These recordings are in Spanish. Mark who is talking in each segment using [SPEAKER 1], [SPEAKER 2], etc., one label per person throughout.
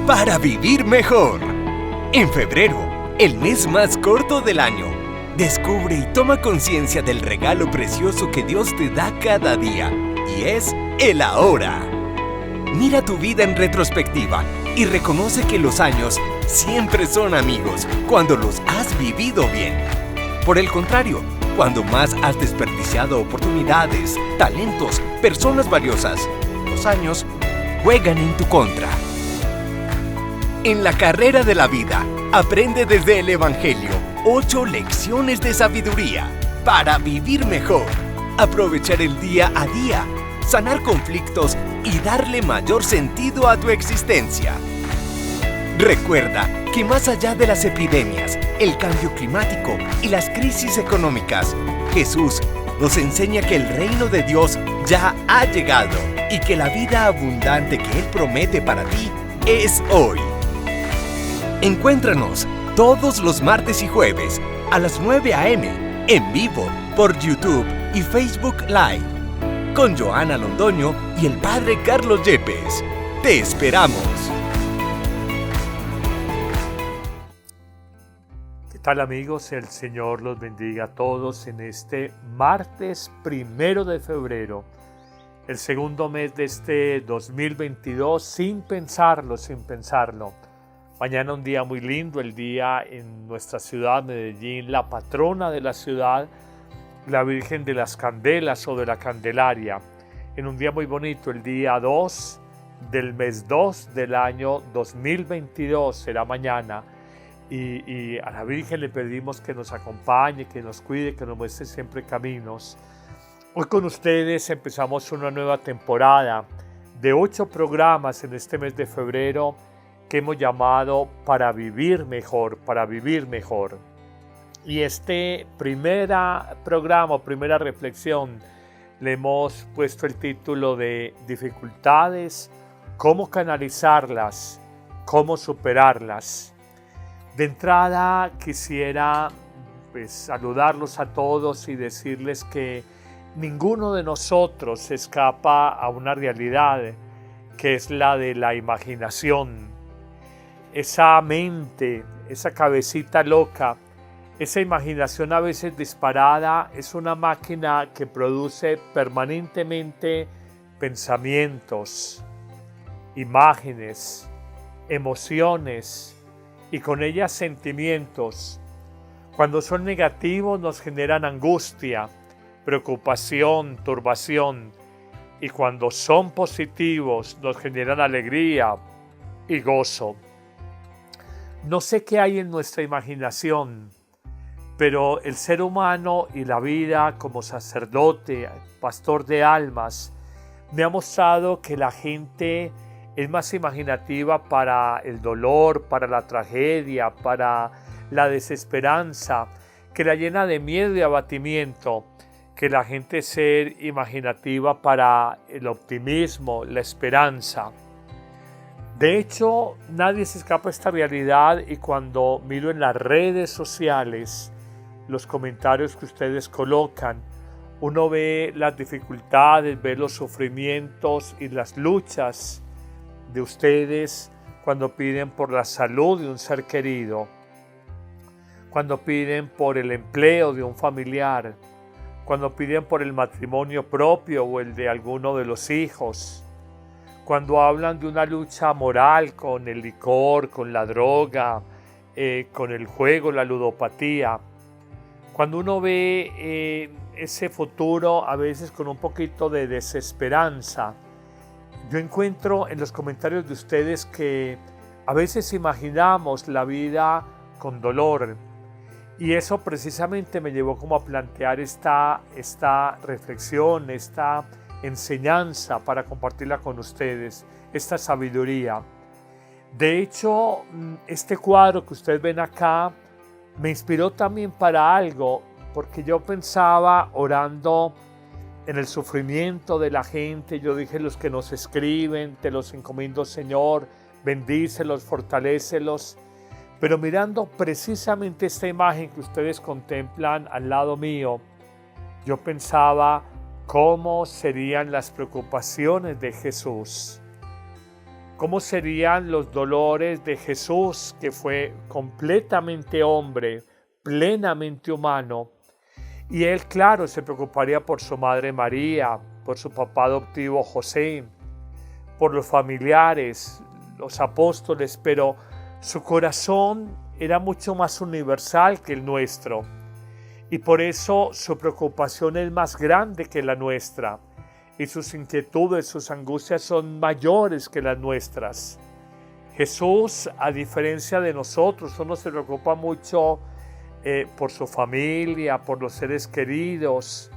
[SPEAKER 1] para vivir mejor. En febrero, el mes más corto del año, descubre y toma conciencia del regalo precioso que Dios te da cada día, y es el ahora. Mira tu vida en retrospectiva y reconoce que los años siempre son amigos cuando los has vivido bien. Por el contrario, cuando más has desperdiciado oportunidades, talentos, personas valiosas, los años juegan en tu contra. En la carrera de la vida, aprende desde el Evangelio 8 lecciones de sabiduría para vivir mejor, aprovechar el día a día, sanar conflictos y darle mayor sentido a tu existencia. Recuerda que más allá de las epidemias, el cambio climático y las crisis económicas, Jesús nos enseña que el reino de Dios ya ha llegado y que la vida abundante que Él promete para ti es hoy. Encuéntranos todos los martes y jueves a las 9 a.m. en vivo por YouTube y Facebook Live con Joana Londoño y el Padre Carlos Yepes. ¡Te esperamos!
[SPEAKER 2] ¿Qué tal, amigos? El Señor los bendiga a todos en este martes 1 de febrero, el segundo mes de este 2022, sin pensarlo. Mañana un día muy lindo, el día en nuestra ciudad, Medellín, la patrona de la ciudad, la Virgen de las Candelas o de la Candelaria. En un día muy bonito, el día 2 del mes 2 del año 2022, será mañana. Y a la Virgen le pedimos que nos acompañe, que nos cuide, que nos muestre siempre caminos. Hoy con ustedes empezamos una nueva temporada de 8 programas en este mes de febrero que hemos llamado Para Vivir Mejor, para Vivir Mejor. Y este primera reflexión, le hemos puesto el título de Dificultades, cómo canalizarlas, cómo superarlas. De entrada quisiera saludarlos a todos y decirles que ninguno de nosotros se escapa a una realidad que es la de la imaginación. Esa mente, esa cabecita loca, esa imaginación a veces disparada es una máquina que produce permanentemente pensamientos, imágenes, emociones y con ellas sentimientos. Cuando son negativos nos generan angustia, preocupación, turbación, y cuando son positivos nos generan alegría y gozo. No sé qué hay en nuestra imaginación, pero el ser humano y la vida como sacerdote, pastor de almas, me ha mostrado que la gente es más imaginativa para el dolor, para la tragedia, para la desesperanza, que la llena de miedo y abatimiento, que la gente ser imaginativa para el optimismo, la esperanza. De hecho, nadie se escapa a esta realidad y cuando miro en las redes sociales los comentarios que ustedes colocan, uno ve las dificultades, ve los sufrimientos y las luchas de ustedes cuando piden por la salud de un ser querido, cuando piden por el empleo de un familiar, cuando piden por el matrimonio propio o el de alguno de los hijos, cuando hablan de una lucha moral con el licor, con la droga, con el juego, la ludopatía. Cuando uno ve ese futuro a veces con un poquito de desesperanza, yo encuentro en los comentarios de ustedes que a veces imaginamos la vida con dolor. Y eso precisamente me llevó como a plantear esta reflexión, esta enseñanza para compartirla con ustedes, esta sabiduría. De hecho, este cuadro que ustedes ven acá me inspiró también para algo, porque yo pensaba orando en el sufrimiento de la gente. Yo dije, los que nos escriben, te los encomiendo, Señor, bendícelos, fortalécelos. Pero mirando precisamente esta imagen que ustedes contemplan al lado mío, yo pensaba cómo serían las preocupaciones de Jesús. ¿Cómo serían los dolores de Jesús, que fue completamente hombre, plenamente humano? Y él, claro, se preocuparía por su madre María, por su papá adoptivo José, por los familiares, los apóstoles, pero su corazón era mucho más universal que el nuestro. Y por eso su preocupación es más grande que la nuestra. Y sus inquietudes, sus angustias son mayores que las nuestras. Jesús, a diferencia de nosotros, uno se preocupa mucho por su familia, por los seres queridos.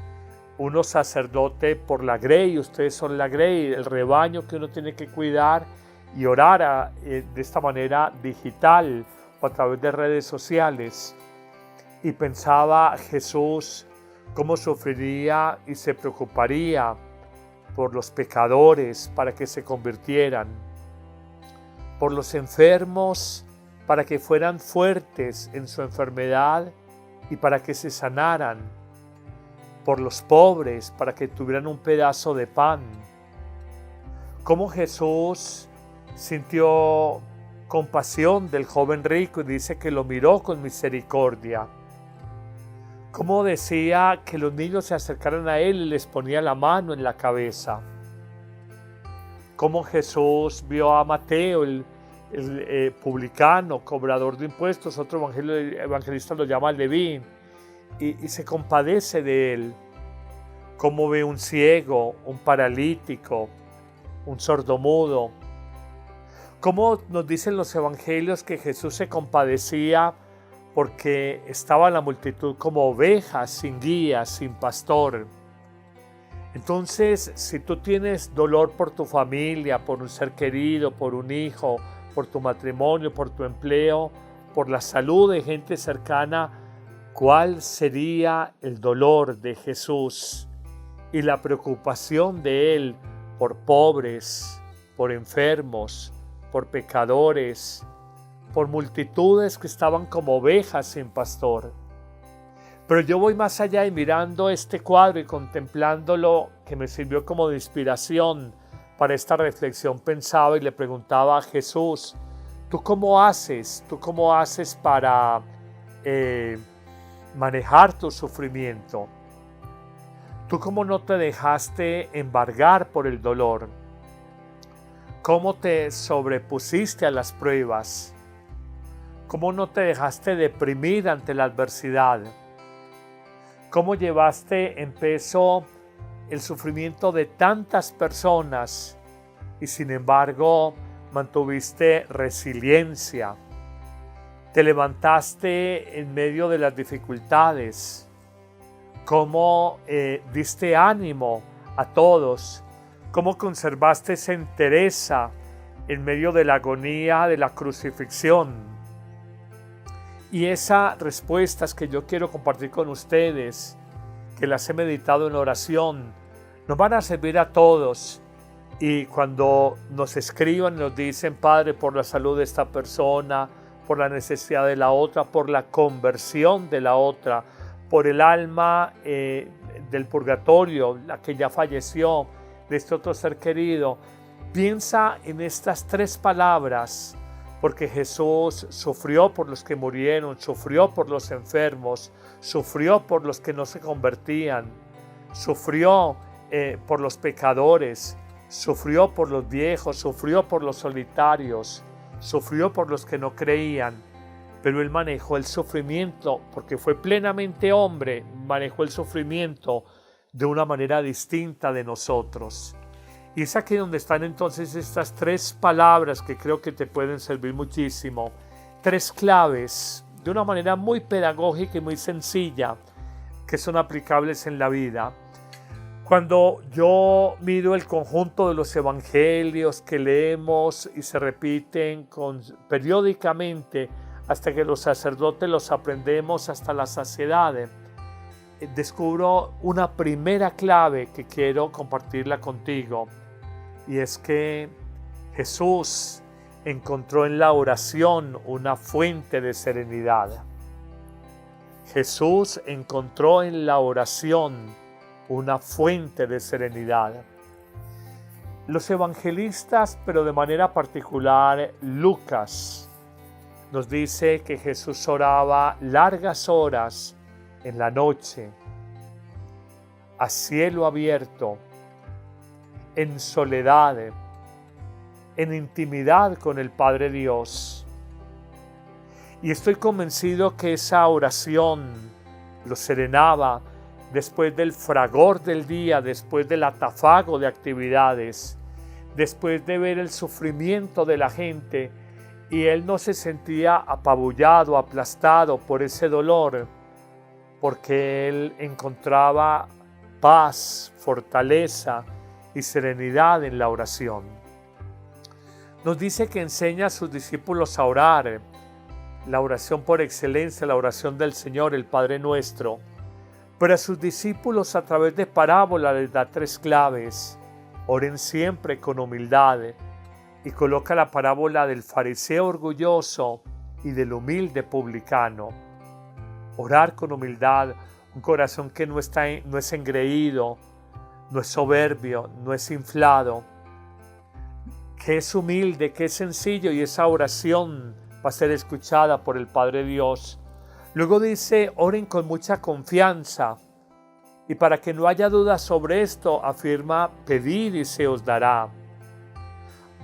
[SPEAKER 2] Uno sacerdote por la grey, ustedes son la grey, el rebaño que uno tiene que cuidar y orar de esta manera digital o a través de redes sociales. Y pensaba Jesús cómo sufriría y se preocuparía por los pecadores para que se convirtieran, por los enfermos para que fueran fuertes en su enfermedad y para que se sanaran, por los pobres para que tuvieran un pedazo de pan. Cómo Jesús sintió compasión del joven rico y dice que lo miró con misericordia. Cómo decía que los niños se acercaran a él y les ponía la mano en la cabeza. Cómo Jesús vio a Mateo, el publicano, cobrador de impuestos, otro evangelista lo llama Leví, y se compadece de él. Cómo ve un ciego, un paralítico, un sordomudo. Cómo nos dicen los evangelios que Jesús se compadecía porque estaba la multitud como ovejas sin guía, sin pastor. Entonces, si tú tienes dolor por tu familia, por un ser querido, por un hijo, por tu matrimonio, por tu empleo, por la salud de gente cercana, ¿cuál sería el dolor de Jesús y la preocupación de Él por pobres, por enfermos, por pecadores, por multitudes que estaban como ovejas sin pastor? Pero yo voy más allá y mirando este cuadro y contemplándolo, que me sirvió como de inspiración para esta reflexión, pensaba y le preguntaba a Jesús, ¿tú cómo haces? ¿Tú cómo haces para manejar tu sufrimiento? ¿Tú cómo no te dejaste embargar por el dolor? ¿Cómo te sobrepusiste a las pruebas? ¿Cómo no te dejaste deprimir ante la adversidad? ¿Cómo llevaste en peso el sufrimiento de tantas personas y sin embargo mantuviste resiliencia? Te levantaste en medio de las dificultades. ¿Cómo diste ánimo a todos? ¿Cómo conservaste esa entereza en medio de la agonía de la crucifixión? Y esas respuestas que yo quiero compartir con ustedes, que las he meditado en oración, nos van a servir a todos. Y cuando nos escriban, nos dicen, Padre, por la salud de esta persona, por la necesidad de la otra, por la conversión de la otra, por el alma del purgatorio, la que ya falleció, de este otro ser querido, piensa en estas tres palabras, porque Jesús sufrió por los que murieron, sufrió por los enfermos, sufrió por los que no se convertían, sufrió por los pecadores, sufrió por los viejos, sufrió por los solitarios, sufrió por los que no creían, pero Él manejó el sufrimiento, porque fue plenamente hombre, manejó el sufrimiento de una manera distinta de nosotros. Y es aquí donde están entonces estas tres palabras que creo que te pueden servir muchísimo. Tres claves, de una manera muy pedagógica y muy sencilla, que son aplicables en la vida. Cuando yo miro el conjunto de los evangelios que leemos y se repiten periódicamente hasta que los sacerdotes los aprendemos hasta la saciedad, descubro una primera clave que quiero compartirla contigo. Y es que Jesús encontró en la oración una fuente de serenidad. Jesús encontró en la oración una fuente de serenidad. Los evangelistas, pero de manera particular Lucas, nos dice que Jesús oraba largas horas en la noche, a cielo abierto, en soledad, en intimidad con el Padre Dios. Y estoy convencido que esa oración lo serenaba después del fragor del día, después del atafago de actividades, después de ver el sufrimiento de la gente, y él no se sentía apabullado, aplastado por ese dolor, porque él encontraba paz, fortaleza y serenidad en la oración. Nos dice que enseña a sus discípulos a orar, la oración por excelencia, la oración del Señor, el Padre Nuestro, pero a sus discípulos a través de parábolas les da 3 claves. Oren siempre con humildad, y coloca la parábola del fariseo orgulloso y del humilde publicano. Orar con humildad, un corazón que no es engreído, no es soberbio, no es inflado, que es humilde, que es sencillo, y esa oración va a ser escuchada por el Padre Dios. Luego dice, oren con mucha confianza, y para que no haya dudas sobre esto, afirma, pedid y se os dará.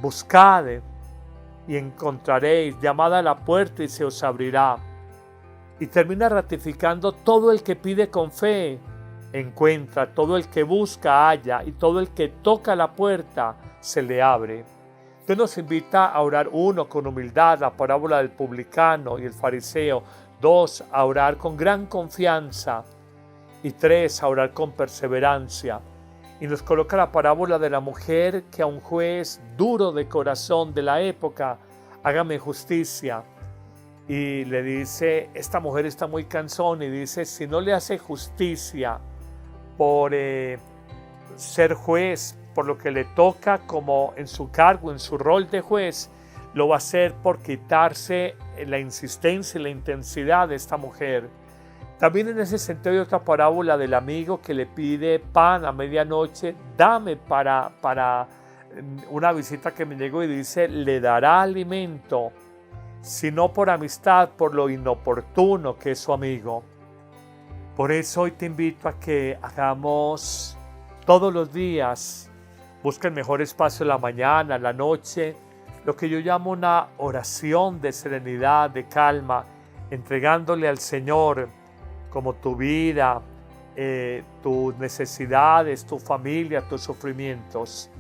[SPEAKER 2] Buscad y encontraréis, llamad a la puerta y se os abrirá. Y termina ratificando, todo el que pide con fe encuentra, todo el que busca halla, y todo el que toca la puerta se le abre. Dios nos invita a orar, 1, con humildad, la parábola del publicano y el fariseo; 2, a orar con gran confianza; y 3, a orar con perseverancia. Y nos coloca la parábola de la mujer que a un juez duro de corazón de la época, hágame justicia. Y le dice, esta mujer está muy cansona, y dice, si no le hace justicia por ser juez, por lo que le toca como en su cargo, en su rol de juez, lo va a hacer por quitarse la insistencia y la intensidad de esta mujer. También en ese sentido hay otra parábola del amigo que le pide pan a medianoche, dame para una visita que me llegó, y dice, le dará alimento, si no por amistad, por lo inoportuno que es su amigo. Por eso hoy te invito a que hagamos todos los días, busca el mejor espacio en la mañana, en la noche, lo que yo llamo una oración de serenidad, de calma, entregándole al Señor como tu vida, tus necesidades, tu familia, tus sufrimientos.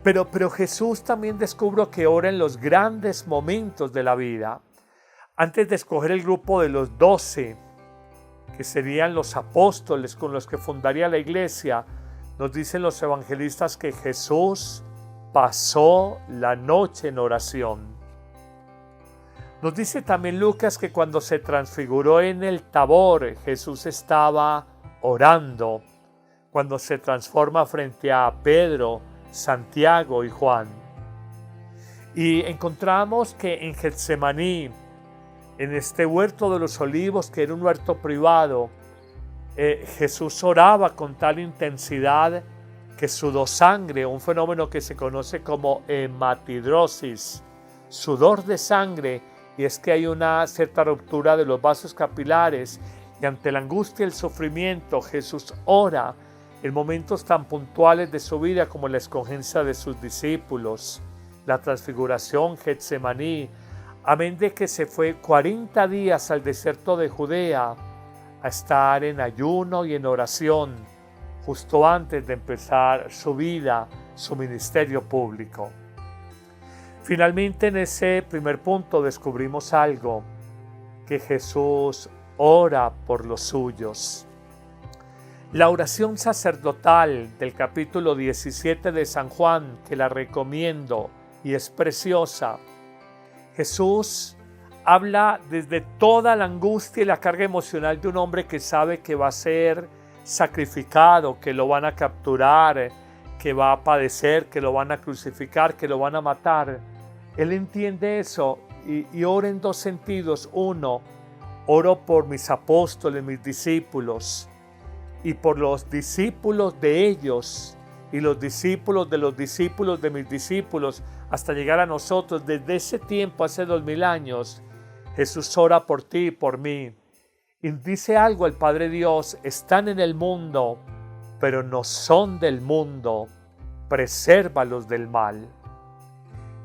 [SPEAKER 2] Pero Jesús también descubrió que ora en los grandes momentos de la vida. Antes de escoger el grupo de los 12, que serían los apóstoles con los que fundaría la iglesia, nos dicen los evangelistas que Jesús pasó la noche en oración. Nos dice también Lucas que cuando se transfiguró en el Tabor, Jesús estaba orando. Cuando se transforma frente a Pedro, Santiago y Juan. Y encontramos que en Getsemaní, en este huerto de los olivos, que era un huerto privado, Jesús oraba con tal intensidad que sudó sangre, un fenómeno que se conoce como hematidrosis, sudor de sangre, y es que hay una cierta ruptura de los vasos capilares, y ante la angustia y el sufrimiento Jesús ora en momentos tan puntuales de su vida como la escogencia de sus discípulos, la transfiguración, Getsemaní, amén de que se fue 40 días al desierto de Judea a estar en ayuno y en oración justo antes de empezar su vida, su ministerio público. Finalmente, en ese primer punto descubrimos algo, que Jesús ora por los suyos. La oración sacerdotal del capítulo 17 de San Juan, que la recomiendo y es preciosa, Jesús habla desde toda la angustia y la carga emocional de un hombre que sabe que va a ser sacrificado, que lo van a capturar, que va a padecer, que lo van a crucificar, que lo van a matar. Él entiende eso y ora en 2 sentidos. 1, oro por mis apóstoles, mis discípulos, y por los discípulos de ellos y los discípulos de los discípulos de mis discípulos, hasta llegar a nosotros. Desde ese tiempo, hace 2000 años, Jesús ora por ti y por mí. Y dice algo el Padre Dios: están en el mundo, pero no son del mundo. Presérvalos del mal.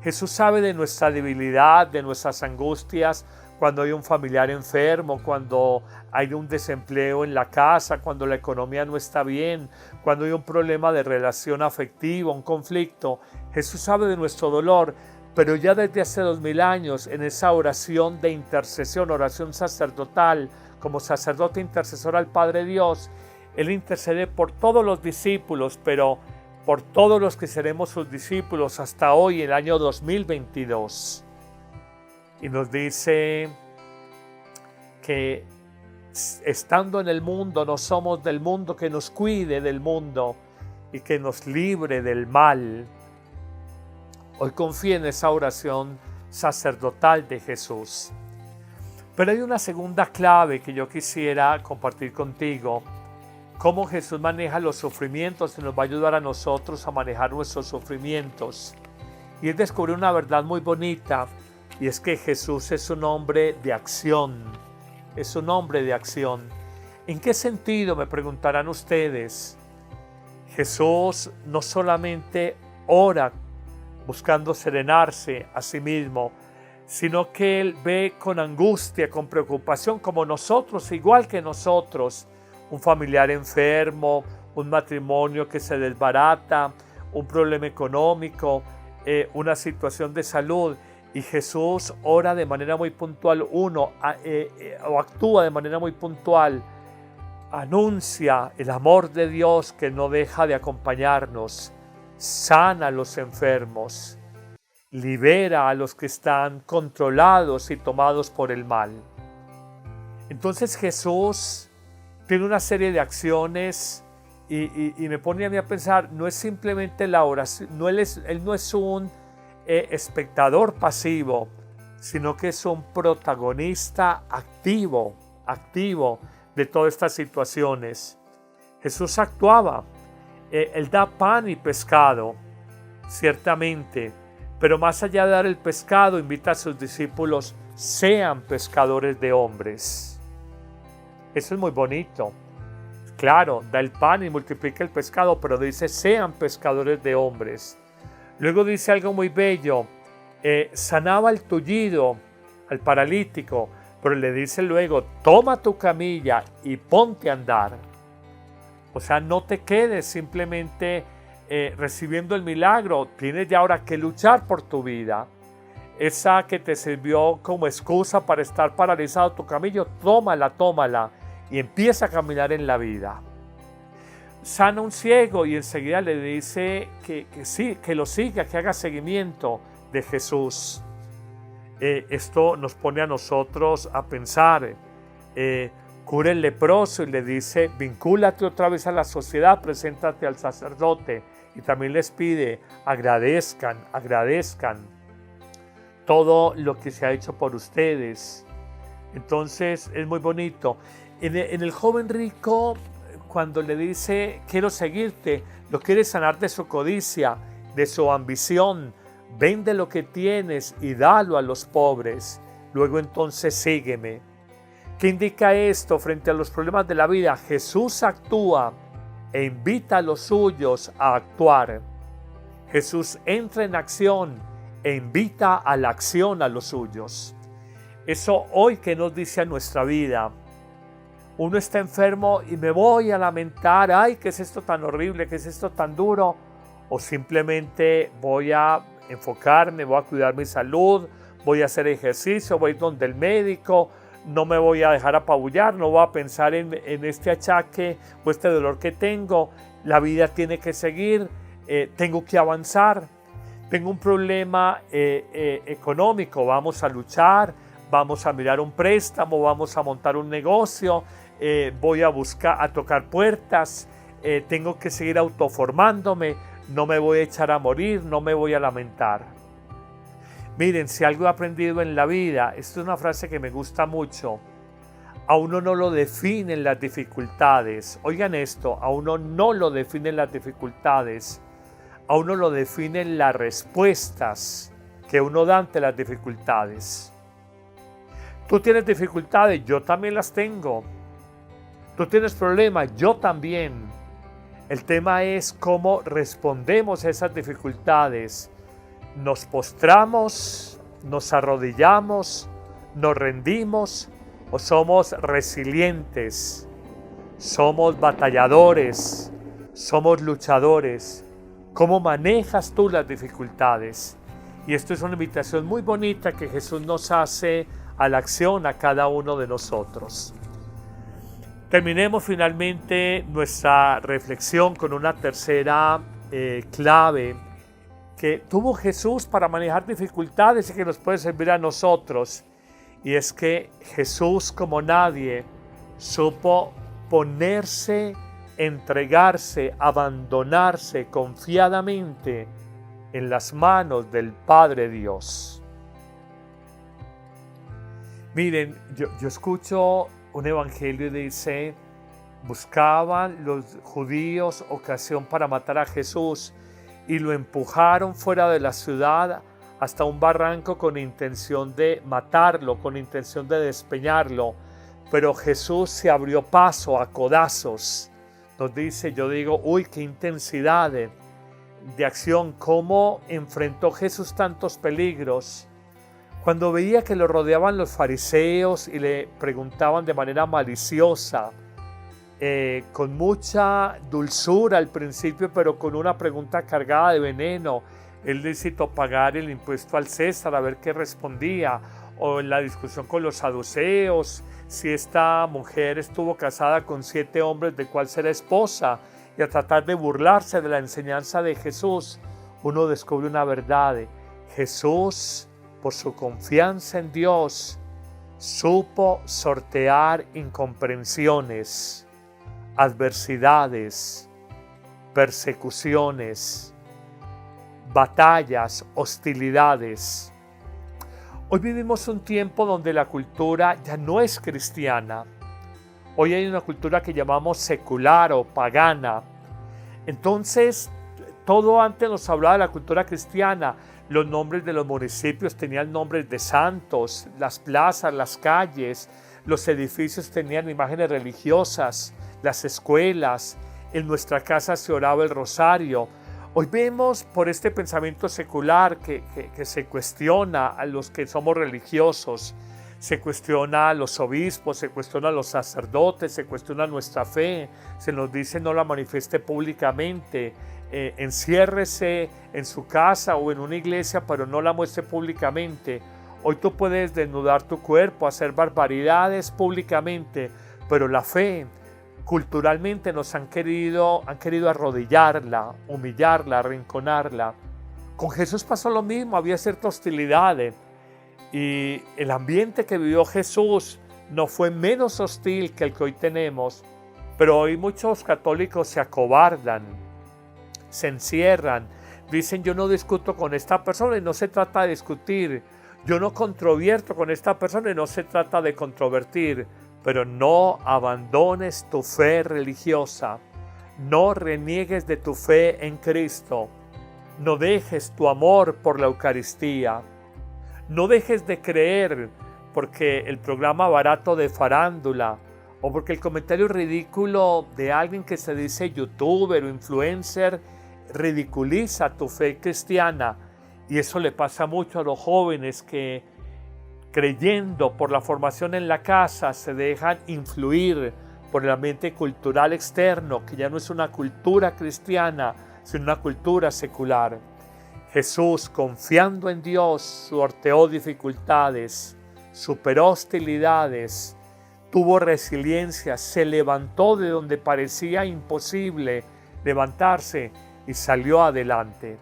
[SPEAKER 2] Jesús sabe de nuestra debilidad, de nuestras angustias, cuando hay un familiar enfermo, cuando hay un desempleo en la casa, cuando la economía no está bien, cuando hay un problema de relación afectiva, un conflicto. Jesús sabe de nuestro dolor, pero ya desde hace 2000 años, en esa oración de intercesión, oración sacerdotal, como sacerdote intercesor al Padre Dios, Él intercede por todos los discípulos, pero por todos los que seremos sus discípulos hasta hoy, el año 2022. Y nos dice que estando en el mundo, no somos del mundo, que nos cuide del mundo y que nos libre del mal. Hoy confíe en esa oración sacerdotal de Jesús. Pero hay una segunda clave que yo quisiera compartir contigo. Cómo Jesús maneja los sufrimientos y nos va a ayudar a nosotros a manejar nuestros sufrimientos. Y es descubrir una verdad muy bonita, y es que Jesús es un hombre de acción. Es un hombre de acción. ¿En qué sentido?, me preguntarán ustedes. Jesús no solamente ora buscando serenarse a sí mismo, sino que Él ve con angustia, con preocupación, como nosotros, igual que nosotros, un familiar enfermo, un matrimonio que se desbarata, un problema económico, una situación de salud. Y Jesús ora de manera muy puntual, o actúa de manera muy puntual, anuncia el amor de Dios que no deja de acompañarnos, sana a los enfermos, libera a los que están controlados y tomados por el mal. Entonces Jesús tiene una serie de acciones y me pone a mí a pensar, no es simplemente la oración, Él no es un espectador pasivo, sino que es un protagonista activo de todas estas situaciones. Jesús actuaba, Él da pan y pescado, ciertamente, pero más allá de dar el pescado, invita a sus discípulos: sean pescadores de hombres. Eso es muy bonito. Claro, da el pan y multiplica el pescado, pero dice: sean pescadores de hombres. Luego dice algo muy bello, sanaba al tullido, al paralítico, pero le dice luego: toma tu camilla y ponte a andar. O sea, no te quedes simplemente recibiendo el milagro, tienes ya ahora que luchar por tu vida. Esa que te sirvió como excusa para estar paralizado tu camillo, tómala y empieza a caminar en la vida. Sana a un ciego y enseguida le dice que sí, que lo siga, que haga seguimiento de Jesús. Esto nos pone a nosotros a pensar. Cura el leproso y le dice: vincúlate otra vez a la sociedad, preséntate al sacerdote. Y también les pide: agradezcan todo lo que se ha hecho por ustedes. Entonces es muy bonito. En el joven rico, cuando le dice: quiero seguirte, lo quiere sanar de su codicia, de su ambición. Vende lo que tienes y dalo a los pobres. Luego entonces sígueme. ¿Qué indica esto frente a los problemas de la vida? Jesús actúa e invita a los suyos a actuar. Jesús entra en acción e invita a la acción a los suyos. Eso hoy que nos dice a nuestra vida. Uno está enfermo y me voy a lamentar: ay, ¿qué es esto tan horrible? ¿Qué es esto tan duro? O simplemente voy a enfocarme, voy a cuidar mi salud, voy a hacer ejercicio, voy donde el médico, no me voy a dejar apabullar, no voy a pensar en este achaque o este dolor que tengo. La vida tiene que seguir, tengo que avanzar. Tengo un problema económico, vamos a luchar, vamos a mirar un préstamo, vamos a montar un negocio, voy a tocar puertas, tengo que seguir autoformándome, no me voy a echar a morir, no me voy a lamentar. Miren, si algo he aprendido en la vida, esto es una frase que me gusta mucho: A uno no lo definen las dificultades. Oigan esto, a uno no lo definen las dificultades. A uno lo definen las respuestas que uno da ante las dificultades. Tú tienes dificultades, yo también las tengo. Tú tienes problemas, yo también. El tema es cómo respondemos a esas dificultades. Nos postramos, nos arrodillamos, nos rendimos o somos resilientes, somos batalladores, somos luchadores. ¿Cómo manejas tú las dificultades? Y esto es una invitación muy bonita que Jesús nos hace a la acción a cada uno de nosotros. Terminemos finalmente nuestra reflexión con una tercera clave que tuvo Jesús para manejar dificultades y que nos puede servir a nosotros. Y es que Jesús, como nadie, supo ponerse, entregarse, abandonarse confiadamente en las manos del Padre Dios. Miren, yo escucho un evangelio y dice, buscaban los judíos ocasión para matar a Jesús y lo empujaron fuera de la ciudad hasta un barranco con intención de matarlo, con intención de despeñarlo. Pero Jesús se abrió paso a codazos. Nos dice, yo digo, uy, qué intensidad de acción, cómo enfrentó Jesús tantos peligros. Cuando veía que lo rodeaban los fariseos y le preguntaban de manera maliciosa, con mucha dulzura al principio, pero con una pregunta cargada de veneno, él necesitó pagar el impuesto al César, a ver qué respondía. O en la discusión con los saduceos, si esta mujer estuvo casada con 7 hombres, ¿de cuál será esposa? Y a tratar de burlarse de la enseñanza de Jesús, uno descubre una verdad. Jesús, por su confianza en Dios, supo sortear incomprensiones, adversidades, persecuciones, batallas, hostilidades. Hoy vivimos un tiempo donde la cultura ya no es cristiana. Hoy hay una cultura que llamamos secular o pagana. Entonces, todo antes nos hablaba de la cultura cristiana. Los nombres de los municipios tenían nombres de santos, las plazas, las calles, los edificios tenían imágenes religiosas, las escuelas, en nuestra casa se oraba el rosario. Hoy vemos por este pensamiento secular que se cuestiona a los que somos religiosos, se cuestiona a los obispos, se cuestiona a los sacerdotes, se cuestiona nuestra fe, se nos dice no la manifieste públicamente, enciérrese en su casa o en una iglesia, pero no la muestre públicamente. Hoy tú puedes desnudar tu cuerpo, hacer barbaridades públicamente, pero la fe, culturalmente nos han querido arrodillarla, humillarla, arrinconarla. Con Jesús pasó lo mismo, había cierta hostilidad y el ambiente que vivió Jesús no fue menos hostil que el que hoy tenemos, pero hoy muchos católicos se acobardan, se encierran, dicen yo no discuto con esta persona y no se trata de discutir, yo no controvierto con esta persona y no se trata de controvertir. Pero no abandones tu fe religiosa, no reniegues de tu fe en Cristo, no dejes tu amor por la Eucaristía, no dejes de creer porque el programa barato de farándula o porque el comentario ridículo de alguien que se dice youtuber o influencer ridiculiza tu fe cristiana. Y eso le pasa mucho a los jóvenes que creyendo por la formación en la casa, se dejan influir por el ambiente cultural externo, que ya no es una cultura cristiana, sino una cultura secular. Jesús, confiando en Dios, sorteó dificultades, superó hostilidades, tuvo resiliencia, se levantó de donde parecía imposible levantarse y salió adelante.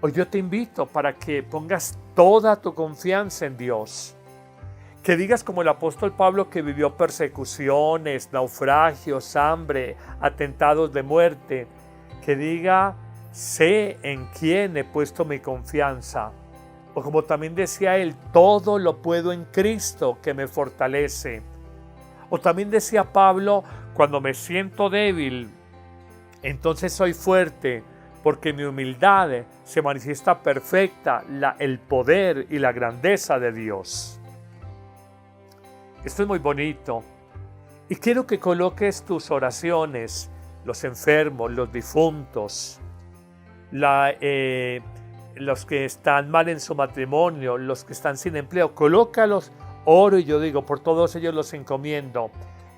[SPEAKER 2] Hoy yo te invito para que pongas toda tu confianza en Dios. Que digas como el apóstol Pablo que vivió persecuciones, naufragios, hambre, atentados de muerte. Que diga, sé en quién he puesto mi confianza. O como también decía él, todo lo puedo en Cristo que me fortalece. O también decía Pablo, cuando me siento débil, entonces soy fuerte, porque en mi humildad se manifiesta perfecta el poder y la grandeza de Dios. Esto es muy bonito. Y quiero que coloques tus oraciones, los enfermos, los difuntos, los que están mal en su matrimonio, los que están sin empleo, colócalos, oro y yo digo, por todos ellos los encomiendo,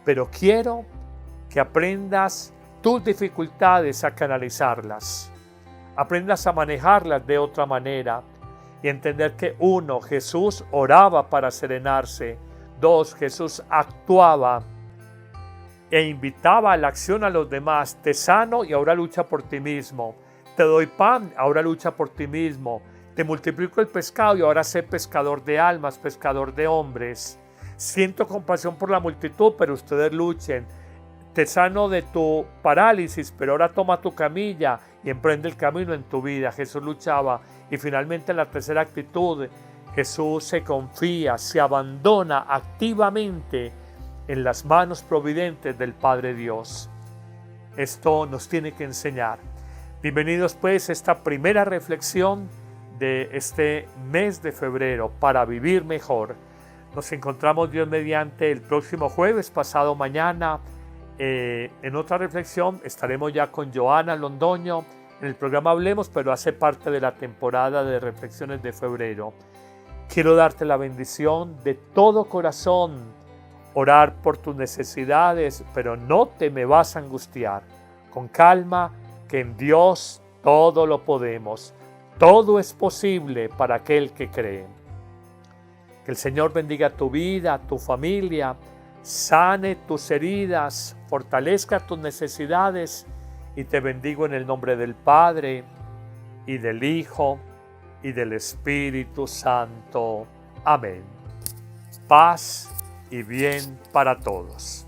[SPEAKER 2] pero quiero que aprendas tus dificultades a canalizarlas, aprendas a manejarlas de otra manera y entender que 1, Jesús oraba para serenarse, 2, Jesús actuaba e invitaba a la acción a los demás, te sano y ahora lucha por ti mismo, te doy pan, ahora lucha por ti mismo, te multiplico el pescado y ahora sé pescador de almas, pescador de hombres, siento compasión por la multitud, pero ustedes luchen, te sano de tu parálisis, pero ahora toma tu camilla y emprende el camino en tu vida. Jesús luchaba y finalmente la tercera actitud, Jesús se confía, se abandona activamente en las manos providentes del Padre Dios. Esto nos tiene que enseñar. Bienvenidos pues a esta primera reflexión de este mes de febrero para vivir mejor. Nos encontramos Dios mediante el próximo jueves, pasado mañana. En otra reflexión estaremos ya con Joana Londoño en el programa Hablemos, pero hace parte de la temporada de reflexiones de febrero. Quiero darte la bendición de todo corazón, orar por tus necesidades, pero no te me vas a angustiar. Con calma, que en Dios todo lo podemos. Todo es posible para aquel que cree. Que el Señor bendiga tu vida, tu familia, sane tus heridas, fortalezca tus necesidades y te bendigo en el nombre del Padre y del Hijo y del Espíritu Santo. Amén. Paz y bien para todos.